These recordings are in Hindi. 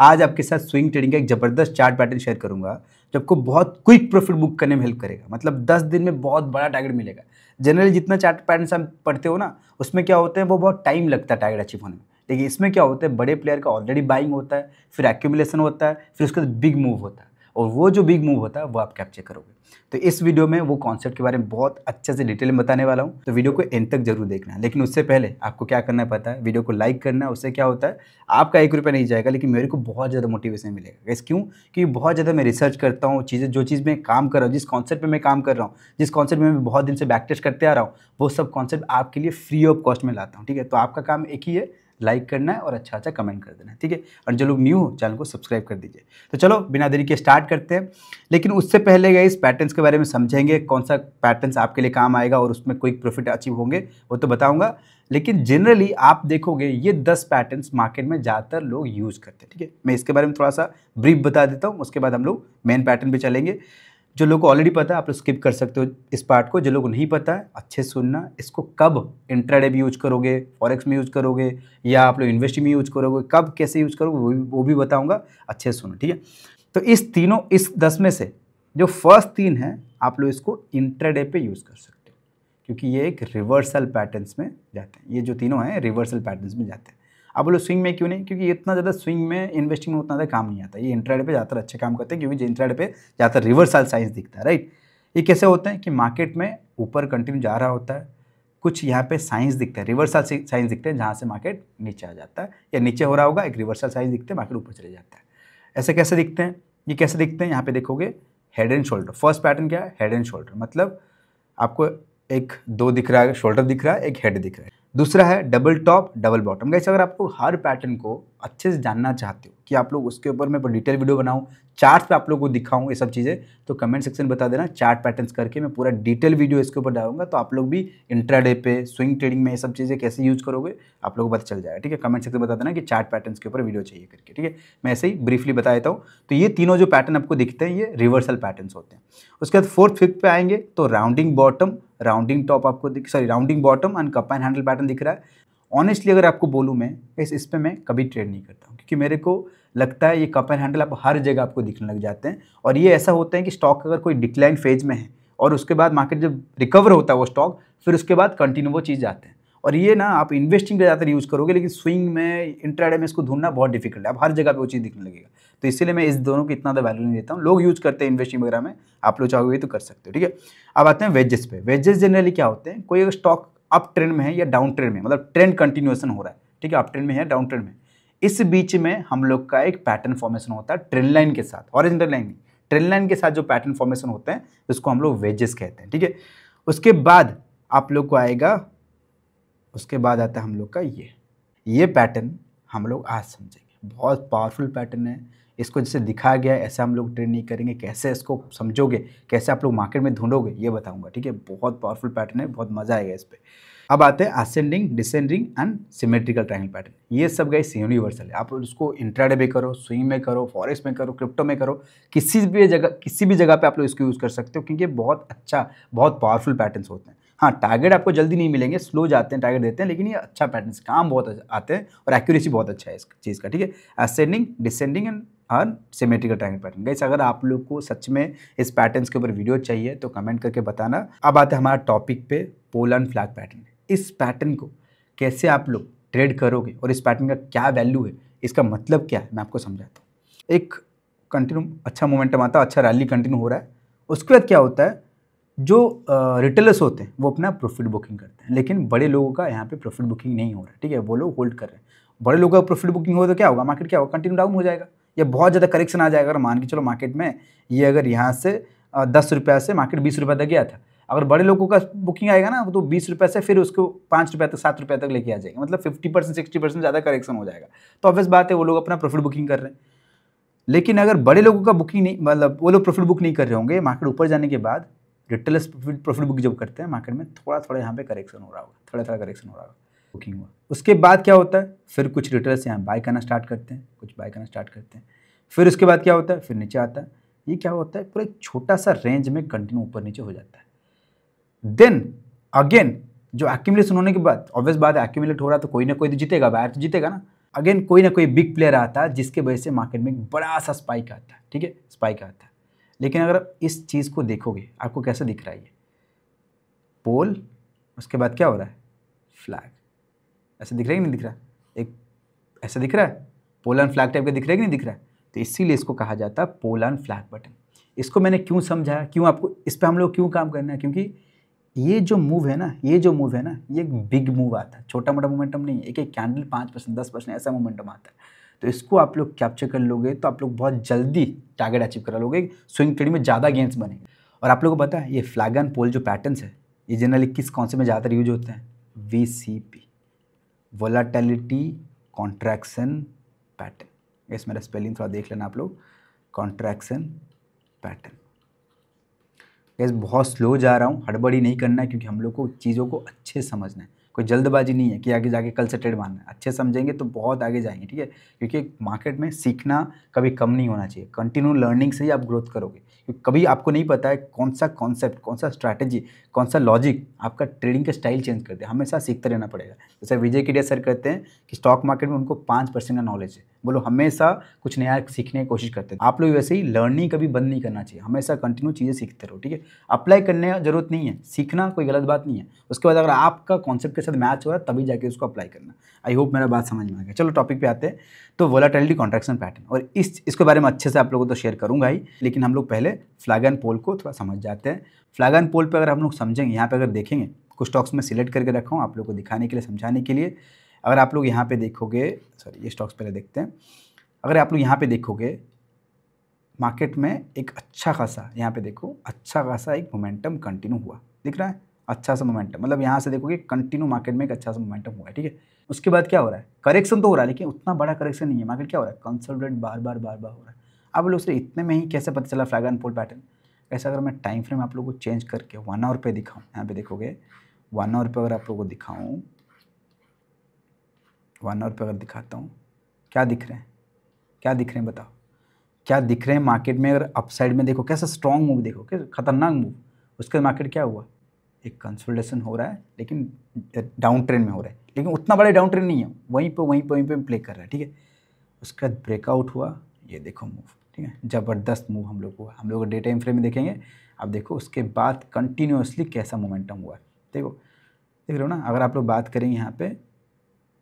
आज आपके साथ स्विंग ट्रेडिंग का एक ज़बरदस्त चार्ट पैटर्न शेयर करूंगा जो आपको बहुत क्विक प्रॉफिट बुक करने में हेल्प करेगा। मतलब 10 दिन में बहुत बड़ा टारगेट मिलेगा। जनरली जितना चार्ट पैटर्न आप पढ़ते हो ना, उसमें क्या होता है, वो बहुत टाइम लगता है टारगेट अचीव होने में। लेकिन इसमें क्या होता है, बड़े प्लेयर का ऑलरेडी बाइंग होता है, फिर एक्यूमुलेशन होता है, फिर उसके बाद बिग मूव होता है, और वो जो बिग मूव होता है वो आप कैप्चर करोगे। तो इस वीडियो में वो कॉन्सेप्ट के बारे में बहुत अच्छे से डिटेल में बताने वाला हूँ, तो वीडियो को एंड तक जरूर देखना है। लेकिन उससे पहले आपको क्या करना है पता है, वीडियो को लाइक करना है। उससे क्या होता है, आपका 1 रुपया नहीं जाएगा, लेकिन मेरे को बहुत ज़्यादा मोटिवेशन मिलेगा। इस क्यों, क्योंकि बहुत ज़्यादा मैं रिसर्च करता हूँ, जो चीज़ में काम कर रहा हूँ, जिस कॉन्सेप्ट में मैं काम कर रहा हूँ, जिस कॉन्सेप्ट में मैं बहुत दिन से बैक टेस्ट करते आ रहा हूँ, वो सब कॉन्सेप्ट आपके लिए फ्री ऑफ कॉस्ट में लाता हूँ। ठीक है, तो आपका काम एक ही है, लाइक करना है और अच्छा कमेंट कर देना है। ठीक है, और जो लोग न्यू हो चैनल को सब्सक्राइब कर दीजिए। तो चलो बिना देरी के स्टार्ट करते हैं। लेकिन उससे पहले गाइस पैटर्न्स के बारे में समझेंगे, कौन सा पैटर्न्स आपके लिए काम आएगा और उसमें क्विक प्रॉफिट अचीव होंगे वो तो बताऊंगा। लेकिन जनरली आप देखोगे ये 10 पैटर्न्स मार्केट में ज़्यादातर लोग यूज़ करते हैं। ठीक है, मैं इसके बारे में थोड़ा सा ब्रीफ बता देता हूँ, उसके बाद हम लोग मेन पैटर्न पे चलेंगे। जो लोग को ऑलरेडी पता है आप लोग स्किप कर सकते हो इस पार्ट को। जो लोग को नहीं पता है अच्छे से सुनना। इसको कब इंट्राडे भी यूज करोगे, फॉरेक्स में यूज करोगे, या आप लोग इन्वेस्टिंग में यूज करोगे, कब कैसे यूज करोगे वो भी बताऊंगा, अच्छे से सुनो। ठीक है, तो इस 10 में से जो फर्स्ट 3 है आप लोग इसको इंट्राडे पे यूज कर सकते हो, क्योंकि ये एक रिवर्सल पैटर्न्स में जाते हैं। ये जो तीनों हैं रिवर्सल पैटर्न्स में जाते हैं। आप बोलो स्विंग में क्यों नहीं, क्योंकि इतना ज़्यादा स्विंग में इन्वेस्टिंग में उतना ज़्यादा काम नहीं आता। ये इंट्राडे पे ज़्यादातर अच्छे काम करते हैं, क्योंकि इंट्राडे पे ज़्यादातर रिवर्सल साइंस दिखता है। राइट, ये कैसे होता है कि मार्केट में ऊपर कंटिन्यू जा रहा होता है, कुछ यहाँ पे साइंस दिखता है, रिवर्सल साइंस दिखते हैं, जहाँ से मार्केट नीचे आ जाता है या नीचे हो रहा होगा, एक रिवर्सल साइंस दिखते हैं, मार्केट ऊपर चले जाता है। ऐसे कैसे दिखते हैं, ये कैसे दिखते हैं, यहाँ पे देखोगे head and shoulder. First pattern क्या है, हेड एंड शोल्डर। मतलब आपको एक 2 दिख रहा है, शोल्डर दिख रहा है, एक हेड दिख रहा है। दूसरा है double top double bottom. Guys अगर आपको हर पैटर्न को अच्छे से जानना चाहते हो कि आप लोग उसके ऊपर मैं डिटेल वीडियो बनाऊं, चार्ट पे आप लोगों को दिखाऊं ये सब चीज़ें, तो कमेंट सेक्शन में बता देना। चार्ट पैटर्न्स करके मैं पूरा डिटेल वीडियो इसके ऊपर डालूंगा, तो आप लोग भी इंट्राडे पे स्विंग ट्रेडिंग में ये सब चीज़ें कैसे यूज करोगे आप लोगों को पता चल जाएगा। ठीक है, कमेंट सेक्शन में बता देना कि चार्ट पैटर्न्स के ऊपर वीडियो चाहिए करके। ठीक है, मैं ऐसे ही ब्रीफली बता देता हूँ। तो ये तीनों जो पैटर्न आपको दिखते हैं ये रिवर्सल पैटर्न्स होते हैं। उसके बाद 4th 5th पे आएंगे तो राउंडिंग बॉटम, राउंडिंग टॉप आपको rounding bottom and cup and handle pattern दिख रहा है। ऑनेस्टली अगर आपको बोलूँ मैं इस पे मैं कभी ट्रेड नहीं करता हूँ, क्योंकि मेरे को लगता है ये कप एंड हैंडल आप हर जगह आपको दिखने लग जाते हैं। और ये ऐसा होता है कि स्टॉक अगर कोई डिक्लाइन फेज में है और उसके बाद मार्केट जब रिकवर होता है वो स्टॉक, फिर उसके बाद कंटिन्यू वो चीज़ जाते हैं। और ये ना आप इन्वेस्टिंग पे ज़्यादातर यूज़ करोगे, लेकिन स्विंग में इंट्राडे में इसको ढूंढना बहुत डिफिकल्ट है। आप हर जगह पे वो चीज़ दिखने लगेगा। तो इसीलिए मैं इस दोनों को इतना ज़्यादा वैल्यू नहीं देता हूँ। लोग यूज़ करते हैं इन्वेस्टिंग वगैरह में, आप लोग चाहोगे तो कर सकते हो। ठीक है, अब आते हैं वेजेस पे। वेजेस जनरली क्या होते हैं, कोई अगर स्टॉक अप ट्रेंड में है या डाउन ट्रेंड में, मतलब ट्रेंड कंटिन्यूएशन हो रहा है, ठीक है, अप ट्रेंड में है डाउन ट्रेंड में, इस बीच में हम लोग का एक पैटर्न फॉर्मेशन होता है ट्रेंड लाइन के साथ, हॉरिजॉन्टल लाइन नहीं, ट्रेंड लाइन के साथ जो पैटर्न फॉर्मेशन होता है उसको हम लोग वेजेस कहते हैं। ठीक है, उसके बाद आप लोग को आएगा, उसके बाद आता है हम लोग का ये पैटर्न हम लोग आज समझेंगे। बहुत पावरफुल पैटर्न है। इसको जैसे दिखाया गया है ऐसे हम लोग ट्रेड नहीं करेंगे। कैसे इसको समझोगे, कैसे आप लोग मार्केट में ढूंढोगे, ये बताऊंगा। ठीक है, बहुत पावरफुल पैटर्न है, बहुत मजा आएगा इस पे। अब आते हैं ascending, descending and symmetrical triangle pattern. ये सब गाइस यूनिवर्सल है। आप उसको इंट्राडे में करो, स्विंग में करो, फॉरेक्स में करो, क्रिप्टो में करो, किसी भी जगह पे आप लोग इसको यूज़ कर सकते हो, क्योंकि बहुत अच्छा, बहुत पावरफुल पैटर्न्स होते हैं। हाँ, टारगेट आपको जल्दी नहीं मिलेंगे, स्लो जाते हैं, टारगेट देते हैं, लेकिन ये अच्छा पैटर्न, काम बहुत आते हैं और एक्यूरेसी बहुत अच्छा है इस चीज़ का। ठीक है, ascending, descending and symmetrical triangle pattern. Guys अगर आप लोग को सच में इस पैटर्न्स के ऊपर वीडियो चाहिए तो कमेंट करके बताना। अब आते हैं हमारा टॉपिक पे, पोल एंड फ्लैग पैटर्न। इस पैटर्न को कैसे आप लोग ट्रेड करोगे और इस पैटर्न का क्या वैल्यू है, इसका मतलब क्या है, मैं आपको समझाता हूँ। एक कंटिन्यू अच्छा मोमेंटम आता है, अच्छा रैली कंटिन्यू हो रहा है, उसके बाद क्या होता है, जो रिटेलर्स होते हैं वो अपना प्रॉफिट बुकिंग करते हैं, लेकिन बड़े लोगों का यहाँ पे प्रॉफिट बुकिंग नहीं हो रहा है। ठीक है, वो लोग होल्ड कर रहे हैं। बड़े लोगों का प्रॉफिट बुकिंग हो तो क्या होगा, मार्केट क्या होगा, कंटिन्यू डाउन हो जाएगा या बहुत ज़्यादा करेक्शन आ जाएगा। अगर मान के चलो मार्केट में ये अगर यहाँ से 10 रुपये से मार्केट 20 रुपये तक गया था, अगर बड़े लोगों का बुकिंग आएगा ना तो 20 रुपये से फिर उसको 5 रुपये तक, 7 रुपये तक लेके आ जाएगा। मतलब 50% 60% ज़्यादा करेक्शन हो जाएगा। तो ऑब्वियस बात है वो लोग अपना प्रॉफिट बुकिंग कर रहे हैं। लेकिन अगर बड़े लोगों का बुकिंग नहीं, मतलब वो लोग प्रॉफिट बुक नहीं कर रहे होंगे, मार्केट ऊपर जाने के बाद रिटेलर्स प्रॉफिट बुक जब करते हैं मार्केट में, थोड़ा थोड़ा यहाँ पे करेक्शन हो रहा होगा, थोड़ा थोड़ा करेक्शन हो रहा होगा, बुकिंग हुआ। उसके बाद क्या होता है, फिर कुछ रिटेलर्स यहाँ बाय करना स्टार्ट करते हैं, कुछ बाय करना स्टार्ट करते हैं। फिर उसके बाद क्या होता है, फिर नीचे आता है। ये क्या होता है, पूरा एक छोटा सा रेंज में कंटिन्यू ऊपर नीचे हो जाता है। देन अगेन जो एक्यूमुलेशन होने के बाद, ऑब्वियस बात है एक्यूमुलेट हो रहा है तो कोई ना कोई तो जीतेगा, बायर तो जीतेगा ना। अगेन कोई ना कोई बिग प्लेयर आता है जिसके वजह से मार्केट में एक बड़ा सा स्पाइक आता है, ठीक है, स्पाइक आता है। लेकिन अगर इस चीज़ को देखोगे आपको कैसा दिख रहा है, ये पोल, उसके बाद क्या हो रहा है, फ्लैग। ऐसा दिख रहा है कि नहीं दिख रहा, एक ऐसा दिख रहा है, पोल एंड फ्लैग टाइप का दिख रहा है कि नहीं दिख रहा है। तो इसीलिए इसको कहा जाता है पोल एंड फ्लैग बटन। इसको मैंने क्यों समझाया, क्यों आपको इस पर हम लोग क्यों काम करना है, क्योंकि ये जो मूव है ना, ये एक बिग मूव आता है, छोटा मोटा मोमेंटम नहीं है। एक एक कैंडल 5% 10% ऐसा मोमेंटम आता है। तो इसको आप लोग कैप्चर कर लोगे तो आप लोग बहुत जल्दी टारगेट अचीव करा लोगे, स्विंग ट्रेडिंग में ज़्यादा गेंस बनेंगे। और आप लोगों को पता है ये फ्लैग एंड पोल जो पैटर्न्स है, ये जनरली किस कॉन्सेप्ट में ज़्यादातर यूज होते हैं, VCP, वोलाटिलिटी कॉन्ट्रैक्शन पैटर्न। इस मेरा स्पेलिंग थोड़ा देख लेना आप लोग, कॉन्ट्रैक्शन पैटर्न। गैस बहुत स्लो जा रहा हूँ, हड़बड़ी नहीं करना है, क्योंकि हम लोग को चीज़ों को अच्छे से समझना है। कोई जल्दबाजी नहीं है कि आगे जाके कल से ट्रेड मारना है। अच्छे समझेंगे तो बहुत आगे जाएंगे, ठीक है। क्योंकि मार्केट में सीखना कभी कम नहीं होना चाहिए, कंटिन्यू लर्निंग से ही आप ग्रोथ करोगे। क्योंकि कभी आपको नहीं पता है कौन सा कॉन्सेप्ट, कौन सा स्ट्रैटेजी, कौन सा लॉजिक आपका ट्रेडिंग का स्टाइल चेंज कर दे। हमेशा सीखते रहना पड़ेगा। जैसे विजय केडिया सर कहते हैं कि स्टॉक मार्केट में उनको 5% का नॉलेज है। बोलो हमेशा कुछ नया सीखने की कोशिश करते हैं। आप लोग वैसे ही लर्निंग कभी बंद नहीं करना चाहिए, हमेशा कंटिन्यू चीज़ें सीखते रहो, ठीक है। अप्लाई करने का जरूरत नहीं है, सीखना कोई गलत बात नहीं है। उसके बाद अगर आपका कॉन्सेप्ट के साथ मैच हो रहा है तभी जाके उसको अप्लाई करना। आई होप मेरा बात समझ में आ गया। चलो टॉपिक पे आते हैं। तो वोलाटिलिटी कॉन्ट्रैक्शन पैटर्न, और इसके बारे में अच्छे से आप लोगों को तो शेयर करूंगा ही, लेकिन हम लोग पहले फ्लैग एंड पोल को थोड़ा समझ जाते हैं। फ्लैग एंड पोल पे अगर हम लोग समझेंगे, यहाँ पे अगर देखेंगे, कुछ स्टॉक्स में सिलेक्ट करके रखा हूँ आप लोग को दिखाने के लिए, समझाने के लिए। अगर आप लोग यहाँ पे देखोगे, सॉरी ये स्टॉक्स पहले देखते हैं। अगर आप लोग यहाँ पे देखोगे मार्केट में एक अच्छा खासा, यहाँ पे देखो अच्छा खासा एक मोमेंटम कंटिन्यू हुआ, दिख रहा है, अच्छा सा मोमेंटम। मतलब यहाँ से देखोगे कंटिन्यू मार्केट में एक अच्छा सा मोमेंटम हुआ है, ठीक है। उसके बाद क्या हो रहा है, करेक्शन तो हो रहा है, लेकिन उतना बड़ा करेक्शन नहीं है। मार्केट क्या हो रहा है, कंसोलिडेट बार बार हो रहा है। अब लोग से इतने में ही कैसे पता चला फ्लैग एंड पोल पैटर्न। ऐसा अगर मैं टाइम फ्रेम आप लोगों को चेंज करके 1 आवर पे दिखाऊँ, यहाँ पे देखोगे 1 आवर पे अगर आप लोगों को दिखाऊँ, 1 आवर पे अगर दिखाता हूँ, क्या दिख रहे हैं, क्या दिख रहे हैं बताओ, क्या दिख रहे हैं मार्केट में। अगर अपसाइड में देखो कैसा स्ट्रॉन्ग मूव, देखो कैसे खतरनाक मूव। उसके मार्केट क्या हुआ, एक कंसोलिडेशन हो रहा है, लेकिन डाउन ट्रेंड में हो रहा है, लेकिन उतना बड़ा डाउन ट्रेंड नहीं है, वहीं पे प्ले कर रहा है, ठीक है। उसके बाद ब्रेकआउट हुआ, ये देखो मूव, ठीक है, ज़बरदस्त मूव हम लोग हुआ। हम लोग डे टाइम फ्रेम में देखेंगे, अब देखो उसके बाद कंटिन्यूसली कैसा मोमेंटम हुआ है, देखो देख रहे हो ना। अगर आप लोग बात करें यहाँ पे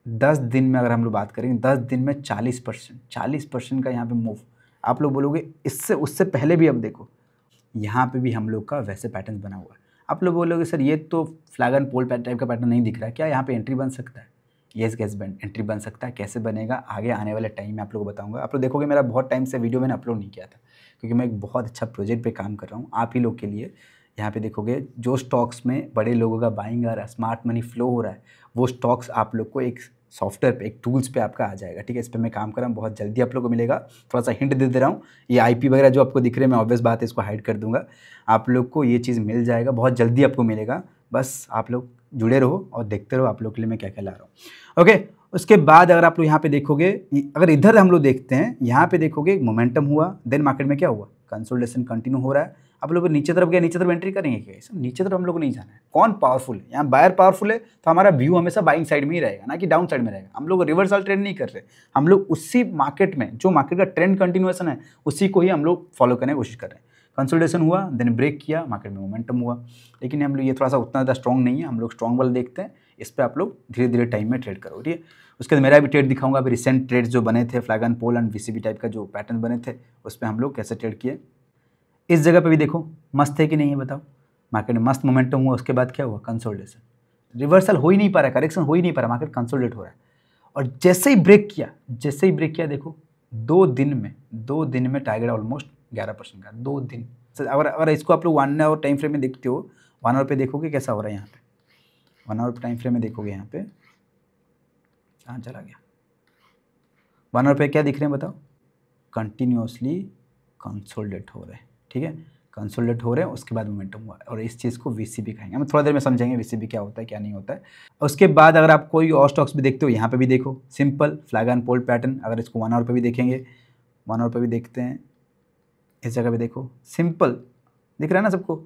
10 दिन में, अगर हम लोग बात करेंगे 10 दिन में 40% का यहाँ पे मूव। आप लोग बोलोगे इससे उससे पहले भी, अब देखो यहाँ पे भी हम लोग का वैसे पैटर्न बना हुआ है। आप लोग बोलोगे सर ये तो फ्लैग एंड पोल टाइप का पैटर्न नहीं दिख रहा है, क्या यहाँ पे एंट्री बन सकता है। येस गैस एंट्री बन सकता है। कैसे बनेगा आगे आने वाले टाइम में आप लोग को बताऊंगा। आप लोग देखोगे मेरा बहुत टाइम से वीडियो मैंने अपलोड नहीं किया था, क्योंकि मैं एक बहुत अच्छा प्रोजेक्ट पे काम कर रहा हूँ आप ही लोग के लिए। यहाँ पे देखोगे जो स्टॉक्स में बड़े लोगों का बाइंग आ रहा है, स्मार्ट मनी फ्लो हो रहा है, वो स्टॉक्स आप लोग को एक सॉफ्टवेयर पे, एक टूल्स पे आपका आ जाएगा, ठीक है। इस पर मैं काम कर रहा हूँ, बहुत जल्दी आप लोग को मिलेगा। थोड़ा सा हिंट दे रहा हूँ, ये IP वगैरह जो आपको दिख रहे हैं, मैं ऑब्वियस बात है इसको हाइड कर दूंगा। आप लोग को ये चीज़ मिल जाएगा, बहुत जल्दी आपको मिलेगा। बस आप लोग जुड़े रहो और देखते रहो आप लोग के लिए मैं क्या क्या ला रहा हूँ, ओके। उसके बाद अगर आप लोग यहाँ पे देखोगे, अगर इधर हम लोग देखते हैं, यहाँ पे देखोगे मोमेंटम हुआ, देन मार्केट में क्या हुआ, कंसोलिडेशन कंटिन्यू हो रहा है। आप लोग नीचे तरफ गया, नीचे तरफ एंट्री करेंगे क्या, सब नीचे तरफ हम लोग को नहीं जाना है। कौन पावरफुल है, यहाँ बायर पावरफुल है तो हमारा व्यू हमेशा बाइंग साइड में ही रहेगा, ना कि डाउन साइड में रहेगा। हम लोग रिवर्सल ट्रेंड नहीं कर रहे, हम लोग उसी मार्केट में जो मार्केट का ट्रेंड कंटिन्यूएशन है उसी को ही हम लोग फॉलो करने की कोशिश कर रहे हैं। कंसोलिडेशन हुआ, देन ब्रेक किया, मार्केट में मोमेंटम हुआ, लेकिन हम लोग ये थोड़ा सा उतना ज़्यादा स्ट्रॉन्ग नहीं है। हम लोग स्ट्रॉन्ग वाला देखते हैं, इस पर आप लोग धीरे धीरे टाइम में ट्रेड करो, ठीक है। उसके बाद मेरा भी ट्रेड दिखाऊंगा। अभी रिसेंट ट्रेड्स जो बने थे, flag and pole and VCP type का जो पैटर्न बने थे, उस पर हम लोग कैसे ट्रेड किए। इस जगह पे भी देखो मस्त है कि नहीं है बताओ, मार्केट में मस्त मोमेंटम हुआ। उसके बाद क्या हुआ, कंसोलिडेशन, रिवर्सल हो ही नहीं पा रहा, करेक्शन हो ही नहीं पा रहा, मार्केट कंसोलिडेट हो रहा है। और जैसे ही ब्रेक किया, देखो 2 दिन में टारगेट ऑलमोस्ट 11% का, 2 दिन। अगर इसको आप लोग 1 आवर टाइम फ्रेम में देखते हो, 1 आवर पे देखोगे कैसा हो रहा है। यहाँ पे 1 आवर टाइम फ्रेम में देखोगे, यहाँ पे कहाँ चला गया, 1 आवर पे क्या दिख रहे हैं बताओ, कंटिन्यूसली कंसोलिडेट हो रहे हैं, ठीक है, कंसोलिडेट हो रहे हैं। उसके बाद मोमेंटम हुआ, और इस चीज़ को VCP कहेंगे। हम थोड़ा देर में समझेंगे VCP क्या होता है क्या नहीं होता है। उसके बाद अगर आप कोई और स्टॉक्स भी देखते हो, यहाँ पे भी देखो simple flag and pole pattern. अगर इसको 1 आवर पे भी देखेंगे, 1 आवर पे भी देखते हैं, इस जगह पे देखो सिंपल दिख रहा है ना सबको,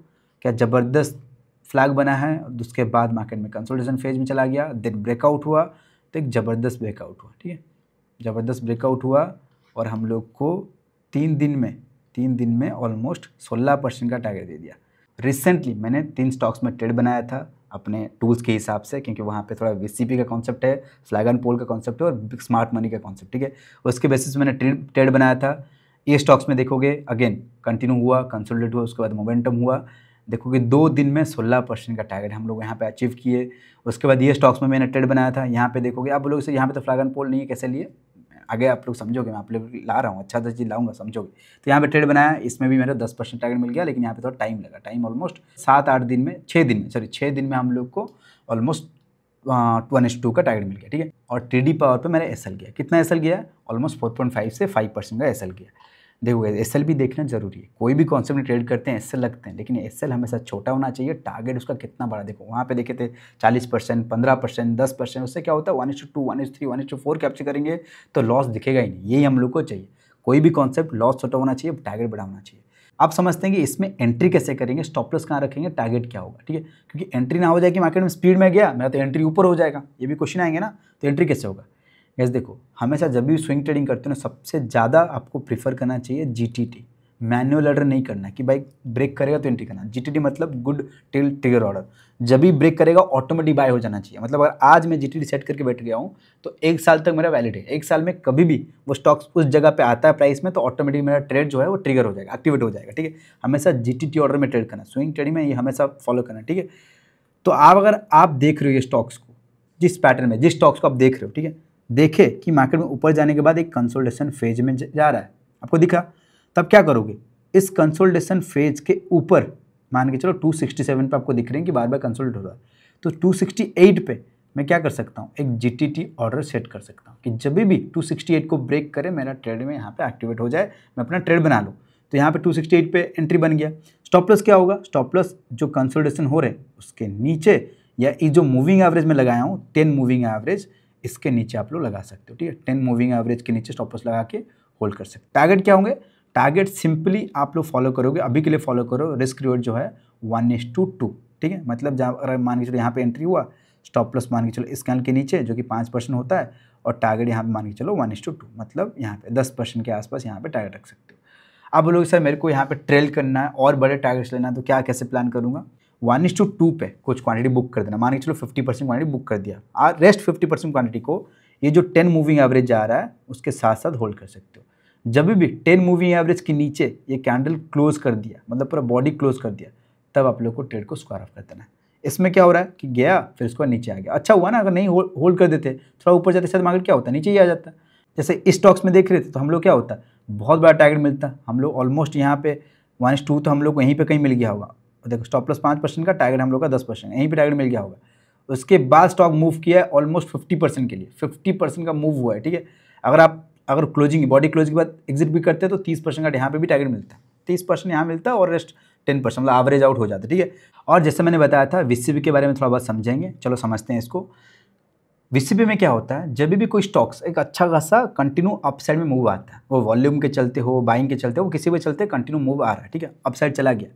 क्या ज़बरदस्त फ्लैग बना है। उसके बाद मार्केट में कंसोलिडेशन फेज में चला गया, देन ब्रेकआउट हुआ, तो एक ज़बरदस्त ब्रेकआउट हुआ, ठीक है। ज़बरदस्त ब्रेकआउट हुआ और हम लोग को 3 दिन में ऑलमोस्ट 16% का टारगेट दे दिया। रिसेंटली मैंने 3 स्टॉक्स में ट्रेड बनाया था अपने टूल्स के हिसाब से, क्योंकि वहाँ पे थोड़ा वीसीपी का कॉन्सेप्ट है, फ्लैग एंड पोल का कॉन्सेप्ट है और स्मार्ट मनी का कॉन्सेप्ट, ठीक है। उसके बेसिस मैंने ट्रेड बनाया था। ये स्टॉक्स में देखोगे अगेन कंटिन्यू हुआ, कंसोलिडेट हुआ, उसके बाद मोमेंटम हुआ। देखोगे 2 दिन में 16% का टारगेट हम लोग यहाँ पे अचीव किए। उसके बाद ये स्टॉक्स में मैंने ट्रेड बनाया था। यहाँ पे देखोगे आप बोलोगे सर यहाँ पे तो फ्लैग एंड पोल नहीं है, कैसे लिए? आगे आप लोग समझोगे, मैं आप लोग ला रहा हूँ, अच्छा चीज़ लाऊंगा, समझोगे। तो यहाँ पे ट्रेड बनाया, इसमें भी मेरा 10% टारगेट मिल गया, लेकिन यहाँ पे थोड़ा टाइम लगा। टाइम ऑलमोस्ट 7-8 दिन में, 6 दिन में हम लोग को ऑलमोस्ट 1:2 का टारगेट मिल गया, ठीक है। और टीडी पावर पे मैंने एसएल किया। कितना एसएल गया? ऑलमोस्ट 4.5 से 5% का एसएल किया। देखो एसएल भी देखना जरूरी है। कोई भी कॉन्सेप्ट में ट्रेड करते हैं एसएल लगते हैं, लेकिन एसएल हमेशा छोटा होना चाहिए। टारगेट उसका कितना बड़ा, देखो वहाँ पे देखे थे 40%, 15%, 10%। उससे क्या होता है 1:2, 1:3, 1:4 कैप्चर करेंगे तो लॉस दिखेगा ही नहीं। यही हम लोग को चाहिए। कोई भी कॉन्सेप्ट लॉस छोटा होना चाहिए, टारगेट बड़ा होना चाहिए। आप समझते हैं कि इसमें एंट्री कैसे करेंगे, स्टॉप लॉस कहाँ रखेंगे, टारगेट क्या होगा, ठीक है। क्योंकि एंट्री ना हो जाए कि मार्केट में स्पीड में गया मेरा तो एंट्री ऊपर हो जाएगा, ये भी क्वेश्चन आएंगे ना। तो एंट्री कैसे होगा? गैस देखो, हमेशा जब भी स्विंग ट्रेडिंग करते हो ना, सबसे ज़्यादा आपको प्रीफर करना चाहिए जीटीटी। मैनुअल ऑर्डर नहीं करना कि भाई ब्रेक करेगा तो एंट्री करना। जीटीटी मतलब गुड टिल ट्रिगर ऑर्डर। जब भी ब्रेक करेगा ऑटोमेटिक बाय हो जाना चाहिए। मतलब अगर आज मैं जीटीटी सेट करके बैठ गया हूँ तो 1 साल तक मेरा वैलिड है। 1 साल में कभी भी वो स्टॉक्स उस जगह पे आता है प्राइस में, तो ऑटोमेटिक मेरा ट्रेड जो है वो ट्रिगर हो जाएगा, एक्टिवेट हो जाएगा, ठीक है। हमेशा जीटीटी ऑर्डर में ट्रेड करना, स्विंग ट्रेडिंग में ये हमेशा फॉलो करना, ठीक है। तो आप अगर आप देख रहे हो ये स्टॉक्स को, जिस पैटर्न में जिस स्टॉक्स को आप देख रहे हो, ठीक है, देखे कि मार्केट में ऊपर जाने के बाद एक कंसोलिडेशन फेज में जा रहा है, आपको दिखा, तब क्या करोगे? इस कंसोलिडेशन फेज के ऊपर मान के चलो 267 पे आपको दिख रहे हैं कि बार बार कंसोलिडेट हो रहा है, तो 268 पे मैं क्या कर सकता हूँ? एक जीटीटी ऑर्डर सेट कर सकता हूँ कि जब भी 268 को ब्रेक करे मेरा ट्रेड में यहाँ पे एक्टिवेट हो जाए, मैं अपना ट्रेड बना लूँ। तो यहाँ पे 268 पे एंट्री बन गया। स्टॉप लॉस क्या होगा? स्टॉप लॉस जो कंसोलिडेशन हो रहे हैं उसके नीचे, या ये जो मूविंग एवरेज में लगाया हूँ 10 मूविंग एवरेज, इसके नीचे आप लोग लगा सकते हो, ठीक है। 10 मूविंग एवरेज के नीचे स्टॉप लॉस लगा के होल्ड कर सकते हो। टारगेट क्या होंगे? टारगेट सिंपली आप लोग फॉलो करोगे, अभी के लिए फॉलो करो, रिस्क रिवॉर्ड जो है 1:2, ठीक है। मतलब जहाँ अगर मान के चलो यहाँ पे एंट्री हुआ, स्टॉप लॉस मान के चलो इस कैंडल के नीचे जो कि 5% होता है, और टारगेट यहाँ पे मान के चलो 1:2, मतलब यहाँ पे 10% के आसपास यहाँ पे टारगेट रख सकते हो। अब बोलोगे सर मेरे को यहाँ पे ट्रेल करना है और बड़े टारगेट्स लेना है, तो क्या कैसे प्लान करूँगा? 1:2 पे कुछ क्वांटिटी बुक कर देना। मान के चलो 50% क्वांटिटी बुक कर दिया, और रेस्ट 50% क्वांटिटी को ये जो 10 मूविंग एवरेज जा रहा है उसके साथ साथ होल्ड कर सकते हो। जब भी 10 मूविंग एवरेज के नीचे ये कैंडल क्लोज कर दिया, मतलब पूरा बॉडी क्लोज कर दिया, तब आप लोग को ट्रेड को स्क्वायर ऑफ कर देना है। इसमें क्या हो रहा है कि गया फिर उसको नीचे आ गया, अच्छा हुआ ना। अगर नहीं होल्ड कर देते, थोड़ा ऊपर जाते शायद मार्केट क्या होता है, नीचे ही आ जाता। जैसे इस स्टॉक्स में देख रहे थे तो हम लोग क्या होता, बहुत बड़ा टारगेट मिलता, हम लोग ऑलमोस्ट यहाँ पे 1:2 तो हम लोग को यहीं पे कहीं मिल गया होगा। देखो स्टॉप लॉस 5% का, टारगेट हम लोग का 10%, यहीं पे टारगेट मिल गया होगा। उसके बाद स्टॉक मूव किया है ऑलमोस्ट 50% के लिए, 50% का मूव हुआ है, ठीक है। अगर क्लोजिंग बॉडी क्लोज के बाद एग्जिट भी करते हैं तो 30% का यहाँ पे भी टारगेट मिलता है, 30% यहाँ मिलता है और रेस्ट 10% मतलब एवरेज आउट हो जाता है, ठीक है। और जैसे मैंने बताया था वीसीपी के बारे में थोड़ा बहुत समझेंगे, चलो समझते हैं इसको। वीसीपी में क्या होता है, जब भी कोई स्टॉक्स एक अच्छा खासा कंटिन्यू अपसाइड में मूव आता है, वो वॉल्यूम के चलते हो, बाइंग के चलते हो, वो किसी भी चलते कंटिन्यू मूव आ रहा है, ठीक है, अपसाइड चला गया।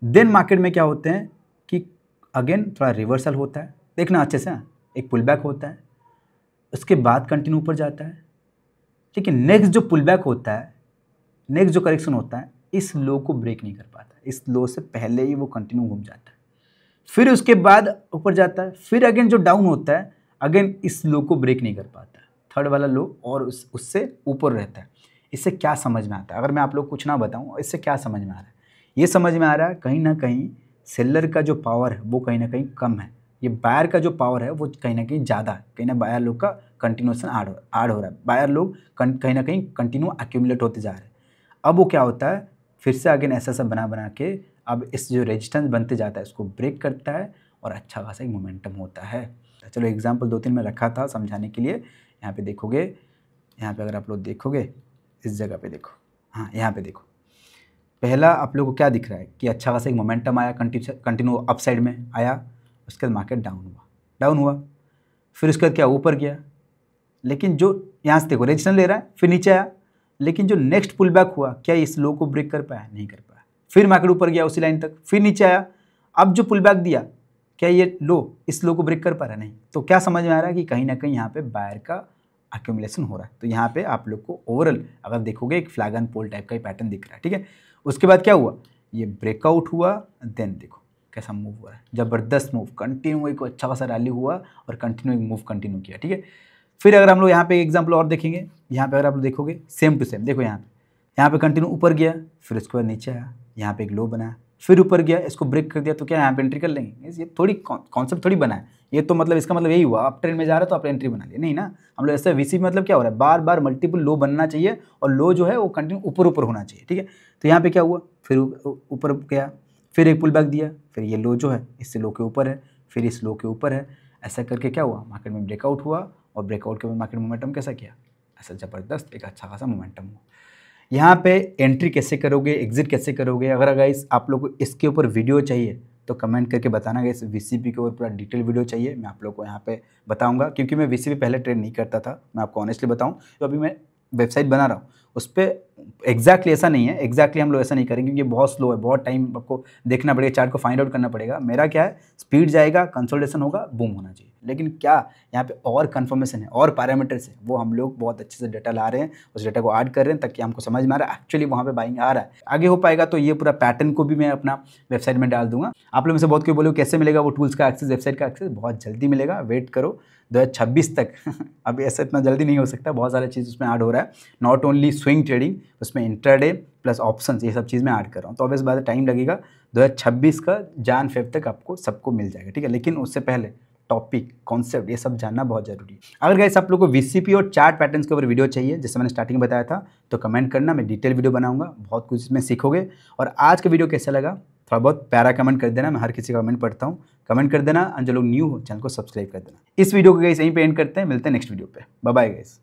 देन मार्केट में क्या होते हैं कि अगेन थोड़ा रिवर्सल होता है, देखना अच्छे से, एक पुल बैक होता है, उसके बाद कंटिन्यू ऊपर जाता है, लेकिन नेक्स्ट जो पुल बैक होता है, नेक्स्ट जो करेक्शन होता है, इस लो को ब्रेक नहीं कर पाता, इस लो से पहले ही वो कंटिन्यू घूम जाता है, फिर उसके बाद ऊपर जाता है, फिर अगेन जो डाउन होता है, अगेन इस लो को ब्रेक नहीं कर पाता, थर्ड वाला लो और उससे ऊपर रहता है। इससे क्या समझ में आता है? अगर मैं आप लोग कुछ ना बताऊं, इससे क्या समझ में आ रहा है? ये समझ में आ रहा है कहीं ना कहीं सेलर का जो पावर है वो कहीं ना कहीं कम है, ये बायर का जो पावर है वो कहीं ना कहीं ज़्यादा है। कहीं ना बायर लोग का कंटिन्यूसन ऐड हो रहा है, बायर लोग कहीं ना कहीं कंटिन्यू एक्यूमुलेट होते जा रहे हैं। अब वो क्या होता है, फिर से अगेन ऐसा सब बना के अब इस जो रेजिस्टेंस बनते जाता है उसको ब्रेक करता है और अच्छा खासा एक मोमेंटम होता है। चलो एग्जांपल 2-3 में रखा था समझाने के लिए। यहाँ पे देखोगे, यहाँ पे अगर आप लोग देखोगे इस जगह पे देखो, हाँ यहाँ पे देखो, पहला आप लोग को क्या दिख रहा है कि अच्छा खासा एक मोमेंटम आया, कंटिन्यू अपसाइड में आया, उसके बाद मार्केट डाउन हुआ, फिर उसके बाद क्या ऊपर गया, लेकिन जो यहाँ से देखो रेजिस्टेंस ले रहा है, फिर नीचे आया, लेकिन जो नेक्स्ट पुल बैक हुआ क्या इस लो को ब्रेक कर पाया? नहीं कर पाया। फिर मार्केट ऊपर गया उसी लाइन तक, फिर नीचे आया, अब जो पुल बैक दिया क्या ये लो इस लो को ब्रेक कर पा रहा? नहीं। तो क्या समझ में आ रहा है कि कहीं ना कहीं यहाँ पे बायर का एक्यूमुलेशन हो रहा है। तो यहाँ पे आप लोग को ओवरऑल अगर देखोगे एक फ्लैग एंड पोल टाइप का ही पैटर्न दिख रहा है, ठीक है। उसके बाद क्या हुआ, ये ब्रेकआउट हुआ, देन देखो कैसा मूव हो रहा है, ज़बरदस्त मूव, कंटिन्यू एक अच्छा खासा रैली हुआ और कंटिन्यू मूव कंटिन्यू किया, ठीक है। फिर अगर हम लोग यहाँ पे एग्जाम्पल और देखेंगे, यहाँ पे अगर आप लोग देखोगे सेम टू सेम, देखो यहाँ पे कंटिन्यू ऊपर गया, फिर उसके बाद नीचे आया, यहाँ पे एक लो बनाया, फिर ऊपर गया, इसको ब्रेक कर दिया, तो क्या यहाँ पे एंट्री कर लेंगे? ये थोड़ी कॉन्सेप्ट थोड़ी बना है ये, तो मतलब इसका मतलब यही हुआ अप ट्रेंड में जा रहा है तो आप एंट्री बना लिया, नहीं ना। हम लोग ऐसे वीसी मतलब क्या हो रहा है, बार बार मल्टीपल लो बनना चाहिए और लो जो है वो कंटिन्यू ऊपर ऊपर होना चाहिए, ठीक है। तो यहाँ पे क्या हुआ, फिर ऊपर गया, फिर एक पुल बैक दिया, फिर ये लो जो है इससे लो के ऊपर है, फिर इस लो के ऊपर है, ऐसा करके क्या हुआ, मार्केट में ब्रेकआउट हुआ और ब्रेकआउट के बाद मार्केट मोमेंटम कैसा किया, ऐसा ज़बरदस्त एक अच्छा खासा मोमेंटम हुआ। यहाँ पे एंट्री कैसे करोगे, एग्जिट कैसे करोगे, अगर गाइस आप लोग को इसके ऊपर वीडियो चाहिए तो कमेंट करके बताना गाइस। वीसीपी के ऊपर पूरा डिटेल वीडियो चाहिए, मैं आप लोग को यहाँ पे बताऊँगा, क्योंकि मैं वीसीपी पहले ट्रेड नहीं करता था, मैं आपको ऑनेस्टली बताऊँ। तो अभी मैं वेबसाइट बना रहा हूँ, उस पर एग्जैक्टली ऐसा नहीं है, एग्जैक्टली हम लोग ऐसा नहीं करेंगे क्योंकि बहुत स्लो है, बहुत टाइम आपको देखना पड़ेगा, चार्ट को फाइंड आउट करना पड़ेगा। मेरा क्या है, स्पीड जाएगा, कंसोलिडेशन होगा, बूम होना चाहिए। लेकिन क्या यहाँ पे और कन्फर्मेशन है और पैरामीटर्स है, वो हम लोग बहुत अच्छे से डाटा ला रहे हैं, उस डाटा को ऐड कर रहे हैं ताकि हमको समझ में आ रहा है एक्चुअली वहाँ पे बाइंग आ रहा है। आगे हो पाएगा तो ये पूरा पैटर्न को भी मैं अपना वेबसाइट में डाल दूंगा। आप लोग में से बहुत कोई बोलो कैसे मिलेगा वो टूल्स का एक्सेस, वेबसाइट का एक्सेस, बहुत जल्दी मिलेगा, वेट करो 2026 तक अभी ऐसा इतना जल्दी नहीं हो सकता, बहुत सारे चीज़ उसमें ऐड हो रहा है, नॉट ओनली स्विंग ट्रेडिंग, उसमें इंट्राडे प्लस ऑप्शंस, ये सब चीज़ मैं ऐड कर रहा हूँ। तो ऑब्वियस बात है टाइम लगेगा, 2026 का Jan-Feb तक आपको सबको मिल जाएगा, ठीक है। लेकिन उससे पहले टॉपिक, कॉन्सेप्ट, ये सब जानना बहुत जरूरी है। अगर गाइस आप लोग को वीसीपी और चार्ट पैटर्न्स के ऊपर वीडियो चाहिए, जैसे मैंने स्टार्टिंग में बताया था, तो कमेंट करना, मैं डिटेल वीडियो बनाऊंगा, बहुत कुछ इसमें सीखोगे। और आज का वीडियो कैसा लगा थोड़ा बहुत प्यारा कमेंट कर देना, मैं हर किसी का कमेंट पढ़ता हूँ, कमेंट कर देना। और जो लोग न्यू हो चैनल को सब्सक्राइब कर देना। इस वीडियो को गाइस यहीं पे एंड करते हैं, मिलते हैं नेक्स्ट वीडियो पे, बाय बाय गाइस।